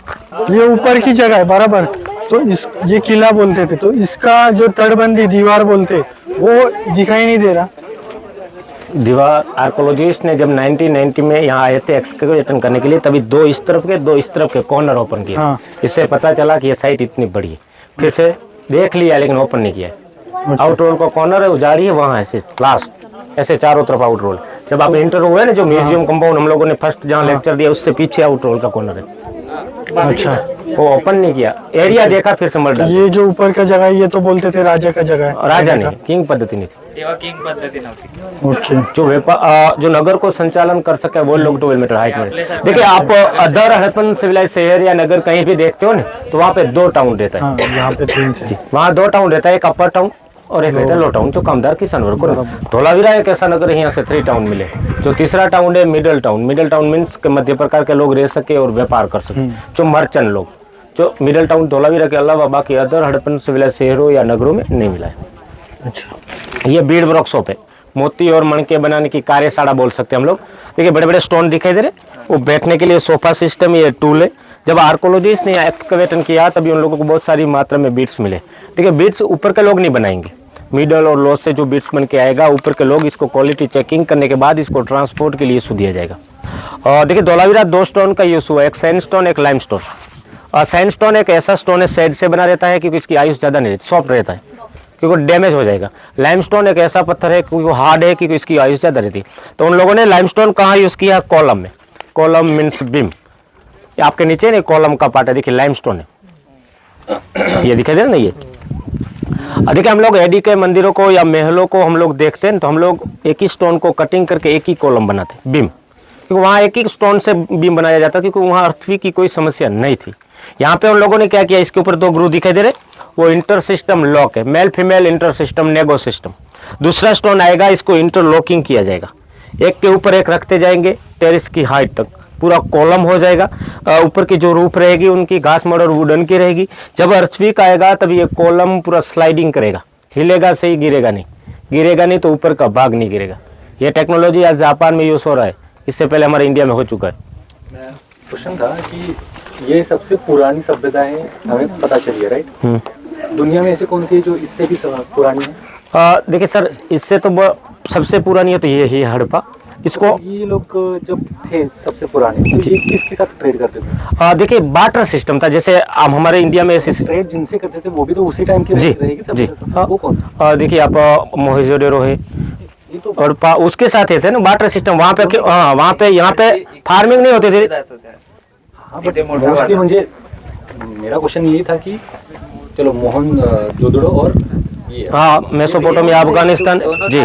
ये ऊपर की जगह है बराबर, तो इस ये किला बोलते थे, तो इसका जो तटबंदी दीवार बोलते वो दिखाई नहीं दे रहा। दीवार आर्कोलॉजिस्ट ने जब 1990 में यहाँ आए थे एक्सकवेशन करने के लिए, तभी दो इस तरफ के कॉर्नर ओपन किया। हाँ। इससे पता चला कि ये साइट इतनी बड़ी है। फिर से देख लिया लेकिन ओपन नहीं किया। आउट रोल का कॉर्नर है, उजाड़ी है, वहाँ ऐसे लास्ट ऐसे चारों तरफ आउट रोल। जब आप इंटर हुए ना, जो म्यूजियम कंपाउंड हम लोगों ने फर्स्ट जहाँ लेक्चर दिया, उससे पीछे आउट रोल का कॉर्नर है। अच्छा, वो ओपन नहीं किया, एरिया देखा, फिर समझ डाला। ये जो ऊपर का जगह है, ये तो बोलते थे राजा का जगह है। राजा नहीं, किंग पद्धति नहीं थी। ओके। जो जो नगर को संचालन कर सके वो लोग 12 मीटर हाइट में। देखिए आप अदर हड़प्पन सिविलाइज शहर या नगर कहीं भी देखते हो ना, तो वहाँ पे 2 टाउन रहता है। हाँ, यहाँ पे 3 थे। वहाँ 2 टाउन रहता है, एक अपर टाउन और एक रहता है लो टाउन, जो कामदार किसानवर को। धोलावीरा एक ऐसा नगर है, यहाँ से 3 टाउन मिले। जो तीसरा टाउन है middle town. Middle town means के मध्य प्रकार के लोग रह सके और व्यापार कर सके, जो मर्चेंट लोग। जो मिडिल टाउन धोलावीरा के अलावा बाकी अदर हड़प्पन सिविलाइज शहरों या नगरों में नहीं मिला है। अच्छा, ये बीड वर्कशॉप है, मोती और मणके बनाने की कार्यशाला बोल सकते हैं हम लोग। देखिए बड़े बड़े स्टोन दिखाई दे रहे, वो बैठने के लिए सोफा सिस्टम, ये टूल है। जब आर्कोलॉजिस्ट ने एक्सकवेशन किया तभी उन लोगों को बहुत सारी मात्रा में बीट्स मिले। देखिए बीट्स ऊपर के लोग नहीं बनाएंगे, मिडल और लो से जो बीट्स बन के आएगा, ऊपर के लोग इसको क्वालिटी चेकिंग करने के बाद इसको ट्रांसपोर्ट के लिए इशू दिया जाएगा। और देखिए धोलावीरा 2 स्टोन का यूज हुआ है, एक सैंडस्टोन, एक लाइमस्टोन। और सैंडस्टोन एक ऐसा स्टोन है शेड से बना रहता है क्योंकि इसकी आयुष ज़्यादा नहीं रहती, सॉफ्ट रहता है क्योंकि डैमेज हो जाएगा। लाइमस्टोन एक ऐसा पत्थर है क्योंकि वो हार्ड है क्योंकि इसकी आयुष ज़्यादा रहती है। तो उन लोगों ने लाइमस्टोन कहाँ यूज़ किया? कॉलम में। कॉलम मीन्स बीम, आपके नीचे नहीं कॉलम का पार्ट है, देखिए लाइमस्टोन है, ये दिखाई दे रहा ना। ये देखिए हम लोग एडी के मंदिरों को या महलों को हम लोग देखते हैं तो हम लोग एक ही स्टोन को कटिंग करके एक ही कॉलम बनाते हैं, बीम, क्योंकि वहाँ एक ही स्टोन से बीम बनाया जाता है क्योंकि वहाँ अर्थक्वेक की कोई समस्या नहीं थी। यहाँ पे उन लोगों ने क्या किया, इसके ऊपर 2 ग्रू दिखाई दे रहे, वो इंटर सिस्टम लॉक है, मेल फीमेल इंटर सिस्टम नेगो सिस्टम। दूसरा स्टोन आएगा, इसको इंटरलॉकिंग किया जाएगा, एक के ऊपर एक रखते जाएंगे टेरिस की हाइट तक, पूरा कॉलम हो जाएगा। ऊपर की जो रूफ रहेगी उनकी घास मड और वुडन की रहेगी। जब अर्थक्वेक आएगा तब ये कॉलम पूरा स्लाइडिंग करेगा, हिलेगा सही, गिरेगा नहीं तो ऊपर का भाग नहीं गिरेगा। ये टेक्नोलॉजी आज जापान में यूज हो रहा है, इससे पहले हमारे इंडिया में हो चुका है। क्वेश्चन था कि ये सबसे पुरानी सभ्यताएं हमें पता चली है, राइट? दुनिया में ऐसे कौन सी है जो इससे भी पुरानी है? देखिए सर, इससे तो सबसे पुरानी है तो ये ही हड़प्पा। इसको ये लोग जब थे सबसे पुराने तो ये किसके साथ ट्रेड करते थे? देखिए बार्टर सिस्टम था, जैसे अब हमारे इंडिया में ऐसे ट्रेड जिनसे करते थे वो भी तो उसी टाइम के जी रहेगी सब। जी। वो कौन? देखिए आप मोहेंजोदड़ो है ये तो और उसके साथ थे ना बार्टर सिस्टम। वहाँ पे वहाँ पे यहाँ पे फार्मिंग नहीं होती थी। हाँ, बट मोस्टली मुझे मेरा क्वेश्चन ये था कि चलो मोहनजोदड़ो और ये हाँ, मेसोपोटामिया, अफगानिस्तान जी,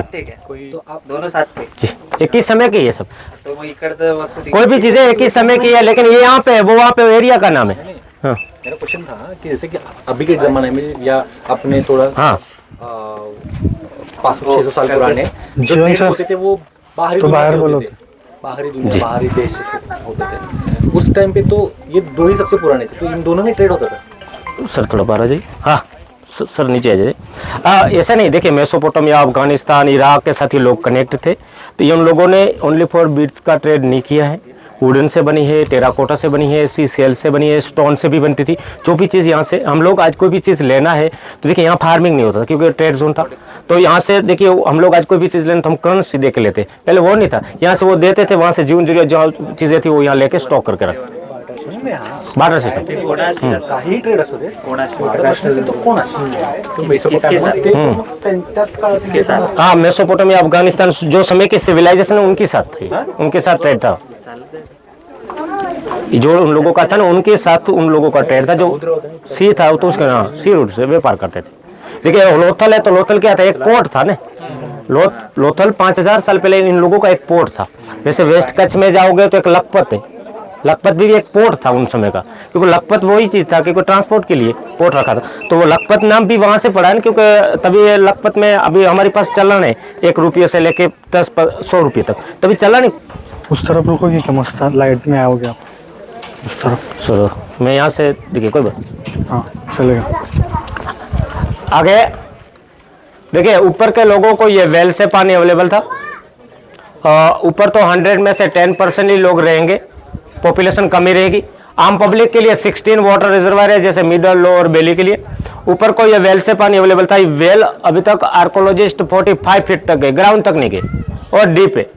तो आप दोनों साथ थे जी, एक ही समय की ये सब। तो वो इकड़ वस्तु कोई भी चीजें एक ही समय की है, लेकिन ये यहाँ पे वो वहाँ पे एरिया का नाम है। हाँ मेरा क्वेश्चन था कि जैसे कि अभी के जमाने में या अपने थोड़ा हाँ 500-600 साल पुराने जो जीवन ट्रेड सर, होते थे वो बाहरी तो दुनिया बाहर से बोलो। होते थे, बाहरी दुनिया, बाहरी देश से होते थे। उस टाइम पे तो ये 2 ही सबसे पुराने थे, तो इन दोनों में ट्रेड होता था। सर थोड़ा बाहर आ जाइए। हाँ सर नीचे आ जाइए। ऐसा नहीं, देखिए मेसोपोटामिया, अफगानिस्तान, इराक के साथ ही लोग कनेक्ट थे, तो ये उन लोगों ने ओनली फॉर बीट्स का ट्रेड नहीं किया है। वुडन से बनी है, टेराकोटा से बनी है, सीसेल से बनी है, स्टोन से भी बनती थी। जो भी चीज़ यहाँ से हम लोग आज कोई भी चीज़ लेना है तो देखिए यहाँ फार्मिंग नहीं होता था क्योंकि ट्रेड जोन था। तो यहाँ से देखिए हम लोग आज कोई भी चीज़ लेना तो हम करेंसी दे के लेते, पहले वो नहीं था। यहाँ से वो देते थे, वहाँ से जीवन जरूरत जहाँ चीज़ें थी वो यहाँ लेके स्टॉक करके रखते। बार्टर सिस्टम काही ट्रेड असू दे तो कोण हाँ, मेसोपोटामिया, अफगानिस्तान, जो समय के सिविलाइजेशन है उनके साथ थी, उनके साथ ट्रेड था। जो उन लोगों का था ना, उनके साथ उन लोगों का ट्रेड था। जो सी था तो उसका हाँ सी रूट से व्यापार करते थे। देखिए लोथल है तो लोथल क्या था, एक पोर्ट था ना। लोथल 5000 साल पहले इन लोगों का एक पोर्ट था। जैसे वेस्ट कच्छ में जाओगे तो एक लखपत है, लखपत भी एक पोर्ट था उन समय का, क्योंकि लखपत वही चीज़ था क्योंकि ट्रांसपोर्ट के लिए पोर्ट रखा था। तो वो लखपत नाम भी वहाँ से पड़ा है ना, क्योंकि तभी लखपत में अभी हमारे पास चलन है 1 रुपये से लेके 10-100 रुपये तक, तभी चला नहीं। उस तरफ रुकोगे क्या? मस्त लाइट में आओगे आप उस तरफ? चलो मैं यहाँ से देखिए कोई बात। हाँ चलेगा। आगे देखिए ऊपर के लोगों को ये वेल से पानी अवेलेबल था। ऊपर तो 100 में से 10% ही लोग रहेंगे, पॉपुलेशन कमी रहेगी। आम पब्लिक के लिए 16 वाटर रिजर्वायर है, जैसे मिडल, लोअर बेली के लिए। ऊपर को ये वेल से पानी अवेलेबल था। ये वेल अभी तक आर्कोलॉजिस्ट 45 फीट तक गए, ग्राउंड तक नहीं गए, और डीप है।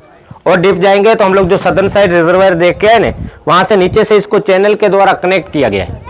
और डीप जाएंगे तो हम लोग जो सदर्न साइड रिजर्वायर देख के आए ना, वहाँ से नीचे से इसको चैनल के द्वारा कनेक्ट किया गया है।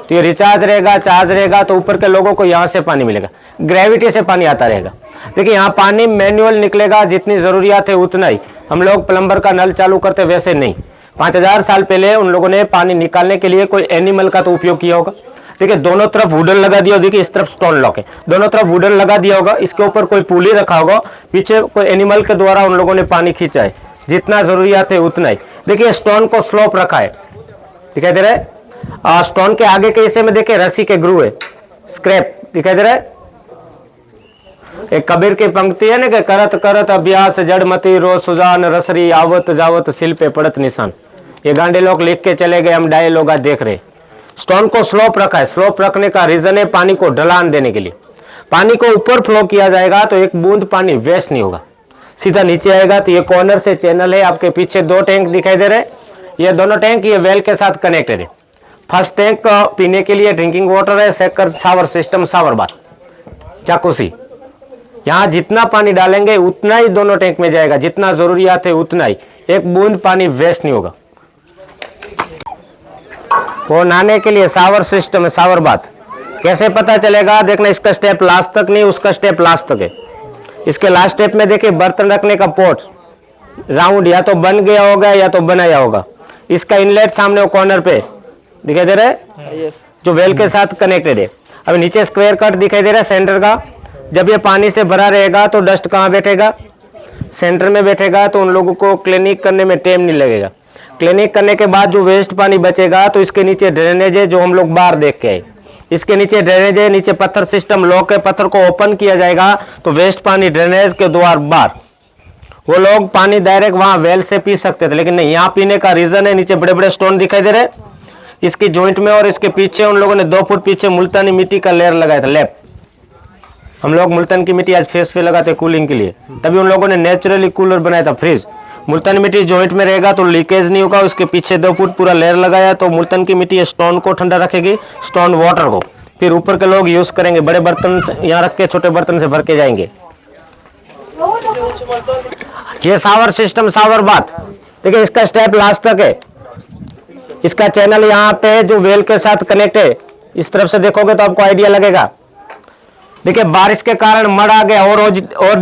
तो ये रिचार्ज रहेगा, चार्ज रहेगा, तो ऊपर के लोगों को यहाँ से पानी मिलेगा, ग्रेविटी से पानी आता रहेगा। देखिए यहाँ पानी मैनुअल निकलेगा, जितनी ज़रूरियात है उतना ही। हम लोग प्लम्बर का नल चालू करते वैसे नहीं। 5000 साल पहले उन लोगों ने पानी निकालने के लिए कोई एनिमल का तो उपयोग किया होगा। देखिए दोनों तरफ वुडन लगा दिया, देखिए इस तरफ स्टोन लॉक है, दोनों तरफ वुडन लगा दिया होगा। इसके ऊपर कोई पुली रखा होगा, पीछे कोई एनिमल के द्वारा उन लोगों ने पानी खींचा है, जितना जरूरियात है उतना ही। देखिए स्टोन को स्लोप रखा है, दिखाई दे रहा है। स्टोन के आगे के हिस्से में देखिए रस्सी के ग्रू है, स्क्रैप दिखाई दे रहा है। एक कबीर की पंक्ति है ना कि करत करत अभ्यास जड़मती रो सुजान रसरी आवत जावत सिल पे पड़त निशान। ये गांडे लोग लिख के चले गए, हम डाये लोग देख रहे। स्टोन को स्लोप रखा है। स्लोप रखने का रीजन है पानी को ढलान देने के लिए। पानी को ऊपर फ्लो किया जाएगा तो एक बूंद पानी वेस्ट नहीं होगा, सीधा नीचे आएगा। तो ये कॉर्नर से चैनल है, आपके पीछे 2 टैंक दिखाई दे रहे। ये दोनों टैंक ये वेल के साथ कनेक्टेड है। फर्स्ट टैंक पीने के लिए ड्रिंकिंग वाटर है, second shower system, shower bath, jacuzzi. यहाँ जितना पानी डालेंगे उतना ही दोनों टैंक में जाएगा, जितना जरूरियात है उतना ही, एक बूंद पानी वेस्ट नहीं होगा। वो नहाने के लिए शावर सिस्टम है, शावर बाथ। कैसे पता चलेगा? देखना, इसका स्टेप लास्ट तक नहीं, उसका स्टेप लास्ट तक है। इसके लास्ट स्टेप में देखिए बर्तन रखने का पोट राउंड या तो बन गया होगा या तो बनाया होगा। इसका इनलेट सामने वो कॉर्नर पे दिखाई दे रहा है, जो वेल के साथ कनेक्टेड है। अब नीचे स्क्वायर कट दिखाई दे रहा है सेंटर का। जब ये पानी से भरा रहेगा तो डस्ट कहाँ बैठेगा? सेंटर में बैठेगा। तो उन लोगों को क्लीनिंग करने में टाइम नहीं लगेगा। क्लीनिंग करने के बाद जो वेस्ट पानी बचेगा तो इसके नीचे ड्रेनेज है, जो हम लोग बाहर देख के आए। इसके नीचे ड्रेनेज है, नीचे पत्थर सिस्टम लॉक है। पत्थर को ओपन किया जाएगा तो वेस्ट पानी ड्रेनेज के द्वार बाहर। वो लोग पानी डायरेक्ट वहां वेल से पी सकते थे, लेकिन नहीं, यहाँ पीने का रीजन है, नीचे बड़े बड़े स्टोन दिखाई दे रहे इसकी जॉइंट में, और इसके पीछे उन लोगों ने 2 फुट पीछे मुल्तानी मिट्टी का लेयर लगाया था, लैप। हम लोग मुल्तान की मिट्टी आज फेस पे लगाते कूलिंग के लिए, तभी उन लोगों ने नेचुरली कूलर बनाया था, फ्रिज। मुल्तान मिट्टी जॉइंट में रहेगा तो लीकेज नहीं होगा। उसके पीछे 2 फुट पूरा लेयर लगाया, तो मुल्तान की मिट्टी स्टोन को ठंडा रखेगी, स्टोन वाटर को। फिर ऊपर के लोग यूज करेंगे, बड़े बर्तन यहाँ रख के छोटे बर्तन से भर के जाएंगे। ये शावर सिस्टम, शावर बाथ, देखिए इसका स्टेप लास्ट तक है। इसका चैनल यहाँ पे है जो वेल के साथ कनेक्ट है। इस तरफ से देखोगे तो आपको आइडिया लगेगा। देखिए बारिश के कारण मड़ आ गया और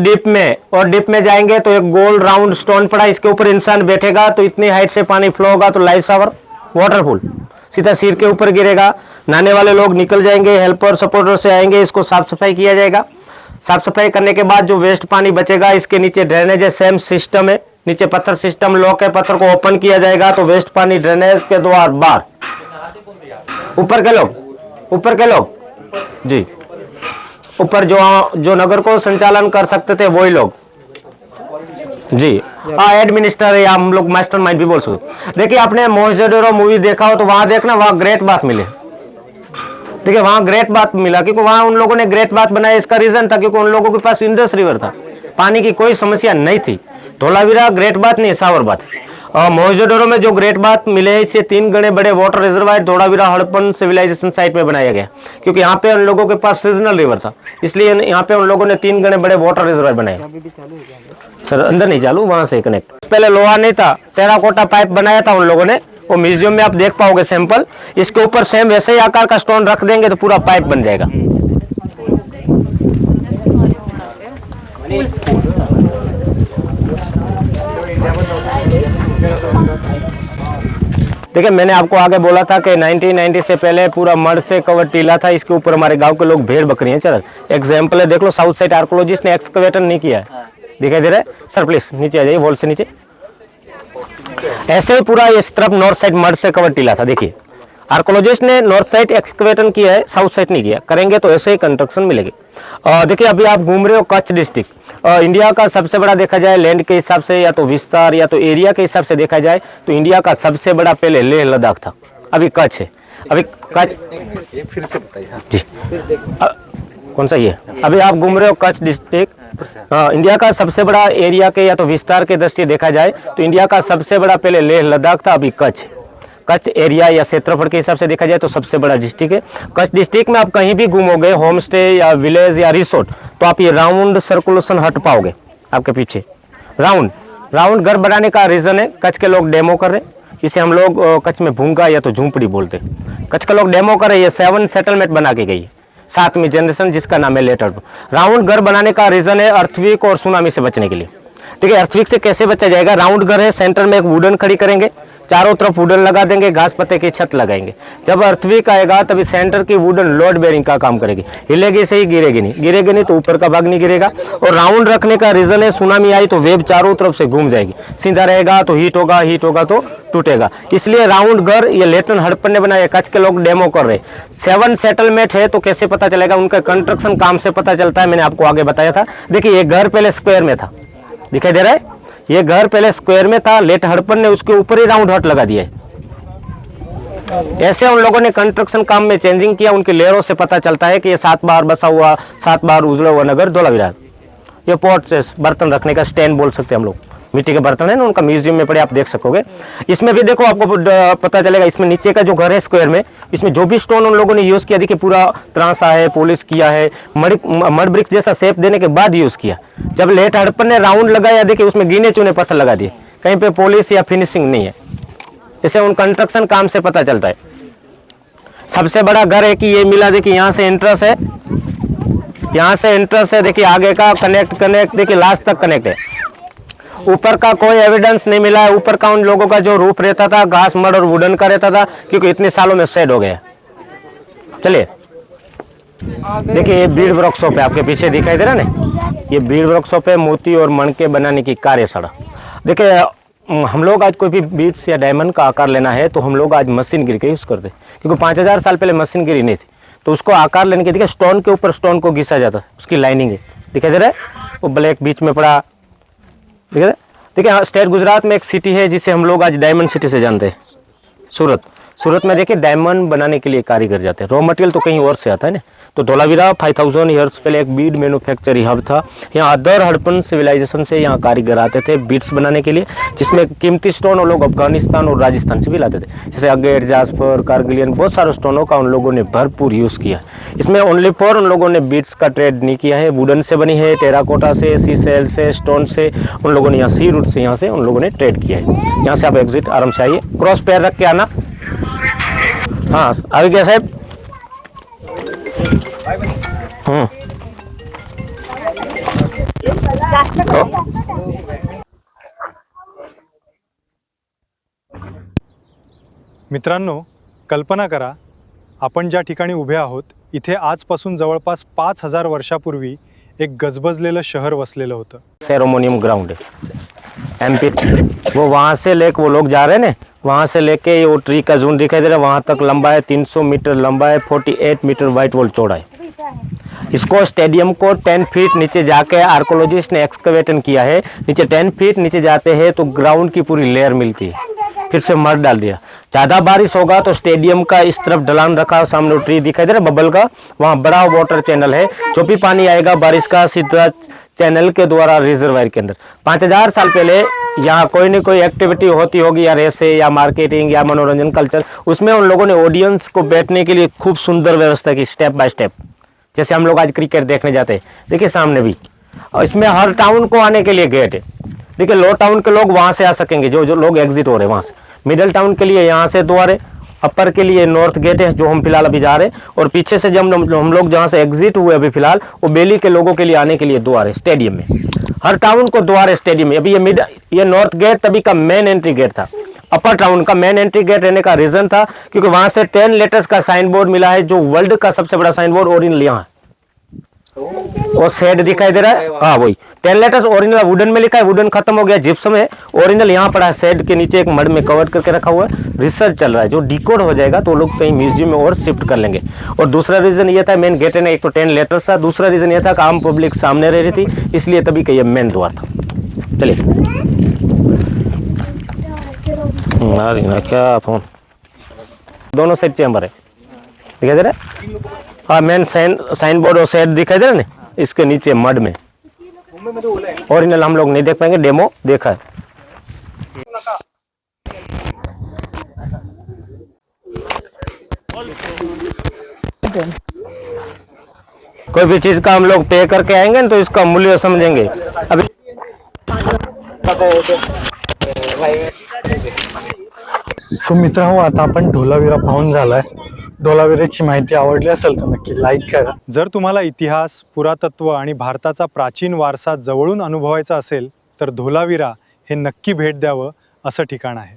डीप में जाएंगे तो एक गोल राउंड स्टोन पड़ा, इसके ऊपर इंसान बैठेगा तो इतनी हाइट से पानी फ्लो होगा तो लाइव शावर वाटरफूल सीधा सिर के ऊपर गिरेगा। नहाने वाले लोग निकल जाएंगे, हेल्पर सपोर्टर से आएंगे, इसको साफ सफाई किया जाएगा। साफ सफाई करने के बाद जो वेस्ट पानी बचेगा, इसके नीचे ड्रेनेज है, सेम सिस्टम है, नीचे पत्थर सिस्टम लॉक है, पत्थर को ओपन किया जाएगा तो वेस्ट पानी ड्रेनेज के द्वार बाहर। ऊपर के लोग जी, ऊपर जो नगर को संचालन कर सकते थे वही लोग जी, एडमिनिस्टर या हम लोग मास्टर माइंड भी बोल सकते। देखिए आपने मोहनजोदड़ो मूवी देखा हो तो वहां देखना, वहां ग्रेट बाथ मिले। देखिए वहां ग्रेट बाथ मिला क्योंकि वहां उन लोगों ने ग्रेट बाथ बनाया। इसका रीजन था क्योंकि उन लोगों के पास इंडस रिवर था, पानी की कोई समस्या नहीं थी। धोलावीरा ग्रेट बाथ नहीं, शावर बाथ। मोहनजोदड़ो में जो ग्रेट बात मिले है, इससे 3 गणे बड़े water reservoir Dholavira Harappan civilization site में बनाया गया, क्योंकि यहाँ पे उन लोगों के पास सीजनल रिवर था, इसलिए यहाँ पे उन लोगों ने 3 गणे बड़े वाटर रिजर्वायर बनाए। सर अंदर नहीं चालू, वहां से कनेक्ट। पहले लोहा नहीं था, टेराकोटा पाइप बनाया था उन लोगों ने, वो म्यूजियम में आप देख पाओगे सैंपल। इसके ऊपर सेम वैसे ही आकार का स्टोन रख देंगे तो पूरा पाइप बन जाएगा। देखिए मैंने आपको आगे बोला था कि 1990 से पहले पूरा मड से कवर टीला था, इसके ऊपर हमारे गांव के लोग भेड़ बकरियां चल। एग्जाम्पल है, देख लो साउथ साइड आर्कोलॉजिस्ट ने एक्सकवेटर नहीं किया है, दिखाई दे रहा है सर? प्लीज नीचे आ जाइए, वॉल से नीचे। ऐसे ही पूरा इस तरफ नॉर्थ साइड मड से कवर टीला था। देखिए आर्कोलॉजिस्ट ने नॉर्थ साइड एक्सकवेटर किया है, साउथ साइड नहीं किया। करेंगे तो ऐसे ही कंस्ट्रक्शन मिलेगी। देखिए अभी आप घूम रहे हो कच्छ डिस्ट्रिक्ट, इंडिया का सबसे बड़ा देखा जाए लैंड के हिसाब से या तो विस्तार या तो एरिया के हिसाब से देखा जाए तो इंडिया का सबसे बड़ा पहले लेह लद्दाख था, अभी कच्छ है। अभी कच्छ फिर से बताइए जी कौन सा ये अभी आप घूम रहे हो कच्छ डिस्ट्रिक्ट। इंडिया का सबसे बड़ा एरिया के या तो विस्तार के दृष्टि देखा जाए तो इंडिया का सबसे बड़ा पहले लेह लद्दाख था, अभी कच्छ। कच्छ एरिया या क्षेत्रफल के हिसाब से देखा जाए तो सबसे बड़ा डिस्ट्रिक्ट है। कच्छ डिस्ट्रिक्ट में आप कहीं भी घूमोगे, होम स्टे या विलेज या रिसोर्ट, तो आप ये राउंड सर्कुलेशन हट पाओगे। आपके पीछे राउंड घर बनाने का रीजन है, कच्छ के लोग डेमो कर रहे हैं, इसे हम लोग कच्छ में भूंगा या तो झूंपड़ी बोलते हैं। कच्छ के लोग डेमो कर रहे हैं, ये 7 सेटलमेंट बना के गई, 7वीं जनरेशन, जिसका नाम है लेटर। राउंड घर बनाने का रीजन है अर्थक्वेक और सुनामी से बचने के लिए। ठीक है, अर्थक्वेक से कैसे बचा जाएगा? राउंड घर है, सेंटर में एक वुडन खड़ी करेंगे, चारों तरफ वुडन लगा देंगे, घास पत्ते की छत लगाएंगे। जब अर्थक्वेक आएगा तभी सेंटर की वुडन लोड बेरिंग का काम करेगी, हिलेगी से ही गिरेगी नहीं तो ऊपर का भाग नहीं गिरेगा। और राउंड रखने का रीजन है सुनामी आई तो वेव चारों तरफ से घूम जाएगी, सीधा रहेगा तो हीट होगा तो टूटेगा। इसलिए राउंड घर ये लेटन हड़प्पन ने बनाया, कच्छ के लोग डेमो कर रहे। 7 सेटलमेंट है तो कैसे पता चलेगा? उनका कंस्ट्रक्शन काम से पता चलता है, मैंने आपको आगे बताया था। देखिए ये घर पहले स्क्वायर में था, दिखाई दे रहा है? ये घर पहले स्क्वायर में था, लेट हड़प्पन ने उसके ऊपर ही राउंड हट लगा दिया है। ऐसे उन लोगों ने कंस्ट्रक्शन काम में चेंजिंग किया, उनके लेयरों से पता चलता है कि ये 7 बार बसा हुआ, 7 बार उजड़ा हुआ नगर धोलावीरा। ये पॉट से बर्तन रखने का स्टैंड बोल सकते हैं हम लोग, मिट्टी के बर्तन है ना, उनका म्यूजियम में पड़े, आप देख सकोगे। इसमें भी देखो आपको पता चलेगा, इसमें नीचे का जो घर है स्क्वायर में, इसमें जो भी स्टोन उन लोगों ने यूज किया, देखिए पूरा त्रांसा है, पॉलिश किया है, मड ब्रिक जैसा शेप देने के बाद यूज किया। जब लेट हड़प्पन ने राउंड लगाया, देखिए उसमें गिने चुने पत्थर लगा दिए, कहीं पे पॉलिश या फिनिशिंग नहीं है। इसे उन कंस्ट्रक्शन काम से पता चलता है। सबसे बड़ा घर है कि ये मिला, देखिए यहाँ से एंट्रेंस है, यहाँ से एंट्रेंस है, देखिए आगे का कनेक्ट देखिए लास्ट तक कनेक्ट है। ऊपर का कोई एविडेंस नहीं मिला है, ऊपर का उन लोगों का जो रूफ रहता था घास मड और वुडन का रहता था, क्योंकि इतने सालों में शेड हो गया। चलिए देखिए ये बीड़ वर्कशॉप है, आपके पीछे दिखाई दे रहा है ना, ये बीड़ वर्कशॉप है, मोती और मणके बनाने की कार्यशाला। देखिए हम लोग आज कोई भी बीड्स या डायमंड का आकार लेना है तो हम लोग आज मशीन गिरी के यूज करते हैं, क्योंकि 5000 साल पहले मशीन गिरी नहीं थी, तो उसको आकार लेने के देखिए स्टोन के ऊपर स्टोन को घिसा जाता है, उसकी लाइनिंग है, दिखाई दे रहा है? वो ब्लैक बीच में पड़ा, देखिए स्टेट गुजरात में एक सिटी है जिसे हम लोग आज डायमंड सिटी से जानते हैं, सूरत में देखिए डायमंड बनाने के लिए कारीगर जाते हैं। रॉ मटेरियल तो कहीं और से आता है ना। तो धोलावीरा 5000 ईयर्स पहले एक बीड मैन्युफैक्चरिंग हब था। यहाँ अदर हड़प्पन सिविलाइजेशन से यहाँ कारीगर आते थे बीड्स बनाने के लिए, जिसमें कीमती स्टोन वो लोग अफगानिस्तान और राजस्थान से भी लाते थे, जैसे अगेट, जास्पर, कारगिलियन, बहुत सारे स्टोनों का उन लोगों ने भरपूर यूज़ किया। इसमें ओनली फॉर उन लोगों ने बीड्स का ट्रेड नहीं किया है, वुडन से बनी है, टेराकोटा से, सी सेल से, स्टोन से, उन लोगों ने यहाँ सी रूट से यहाँ से उन लोगों ने ट्रेड किया है। यहाँ से आप एग्जिट आराम से आइए, क्रॉस पैर रख के आना। हाँ आगे क्या साहब? मित्रांनो, कल्पना करा आपण ज्या ठिकाणी उभे आहोत इथे आजपासून जवळपास 5000 वर्षापूर्वी एक गजबजलेलं शहर वसलेलं होतं। सेरेमोनियम ग्राउंड है एमपी, वो वहाँ से लेके वो लोग जा रहे हैं ना, वहाँ से लेके वो ट्री का जोन दिखाई दे रहा है, वहाँ तक लंबा है, 300 मीटर लंबा है, 48 मीटर वाइट वॉल चौड़ा है। इसको स्टेडियम को 10 फीट नीचे जाके आर्कोलॉजिस्ट ने एक्सकवेशन किया है। नीचे 10 फीट नीचे जाते हैं तो ग्राउंड की पूरी लेयर मिलती है। फिर से मड डाल दिया। ज़्यादा बारिश होगा तो स्टेडियम का इस तरफ ढलान रखा, सामने ट्री दिखाई दे रहा है बबल का, वहाँ बड़ा वाटर चैनल है। जो भी पानी आएगा बारिश का सीधा चैनल के द्वारा रिजर्वायर के अंदर। 5000 साल पहले यहाँ कोई न कोई एक्टिविटी होती होगी, या रेसे या मार्केटिंग या मनोरंजन कल्चर, उसमें उन लोगों ने ऑडियंस को बैठने के लिए खूब सुंदर व्यवस्था की, स्टेप बाय स्टेप। जैसे हम लोग आज क्रिकेट देखने जाते हैं, देखिए सामने भी। और इसमें हर टाउन को आने के लिए गेट है। देखिए लो टाउन के लोग वहाँ से आ सकेंगे, जो लोग एग्जिट हो रहे हैं वहाँ से। मिडिल टाउन के लिए यहाँ से द्वार है, अपर के लिए नॉर्थ गेट है जो हम फिलहाल अभी जा रहे हैं, और पीछे से जब हम लोग जहाँ से एग्जिट हुए अभी फिलहाल, वो बेली के लोगों के लिए आने के लिए द्वार है स्टेडियम में। हर टाउन को द्वार है स्टेडियम में। अभी ये नॉर्थ गेट तभी का मेन एंट्री गेट था। अपर टाउन का मेन एंट्री गेट रहने का रीजन था क्योंकि वहां से 10 लेटर्स का साइन बोर्ड मिला है, जो वर्ल्ड का सबसे बड़ा साइन बोर्ड ओरिजिनल यहाँ है। वो शेड दिखाई दे रहा है, हाँ वही 10 लेटर्स ओरिजिनल वुडन में लिखा है, वुडन खत्म हो गया, जिप्सम है, ओरिजिनल यहाँ पड़ा है। शेड के नीचे एक मड में कवर करके रखा हुआ है। रिसर्च चल रहा है, जो डिकोड हो जाएगा तो लोग कहीं म्यूजियम में और शिफ्ट कर लेंगे। और दूसरा रीजन ये था, मेन गेट है, एक तो 10 लेटर्स था, दूसरा रीजन ये था कि आम पब्लिक सामने रह रही थी, इसलिए तभी का ये मेन द्वार था। चलिए क्या फोन, दोनों साइड चैम्बर है, दिखाई दे रहा है। हाँ मेन साइन बोर्ड और शेड दिखाई दे रहा है ना, इसके नीचे मड में। ओरिजिनल हम लोग नहीं देख पाएंगे, डेमो देखा है। कोई भी चीज का हम लोग पे करके आएंगे ना तो इसका मूल्य समझेंगे। अभी सो मित्रांनो, आता आपण ढोलावीरा पाहून झालाय। ढोलावीराची माहिती आवडली असेल तर नक्की लाईक करा। जर तुम्हाला इतिहास, पुरातत्व आणि भारताचा प्राचीन वारसा जवळून अनुभवायचा असेल तर धोलावीरा हे नक्की भेट द्यावं असं ठिकाण आहे।